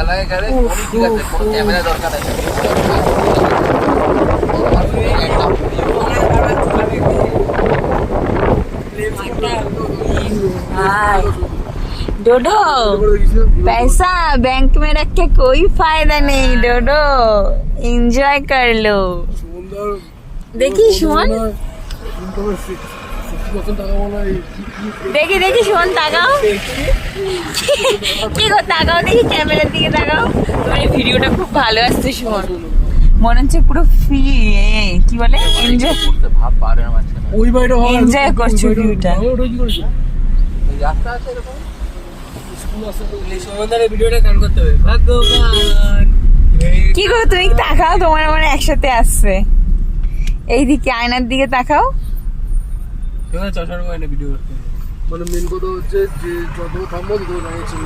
লাগে এখানে ঠিক আছে, কোনো ক্যামেরা দরকার আছে डोडो पैसा बैंक में रख के कोई फायदा नहीं डोडो एंजॉय कर लो देखी सुमन দেখি দেখি শোন তাকাও কি গো তাকাও দেখি ক্যামেরার দিকে তাকাও তোমার এই ভিডিওটা খুব ভালো আসছে শোন মনে হচ্ছে পুরো ফ্রি কি বলে এনজয় করতে ভাব পারে না মাঝখানে ওই বাড়িটা ভালো এনজয় করছো ভিউটা ওটা কি করেছে এই রাস্তা আছে এরকম স্কুল আছে তো সুমনদারের ভিডিওটা কান করতে হবে ভগবান কি গো তুমি তাকাও তোমার আমার একসাথে আসছে এইদিকে আয়নার দিকে তাকাও এখানে চশমার ভিডিও করতে মানে মেন কথা হচ্ছে যে যত থামবো তত জানিয়েছিল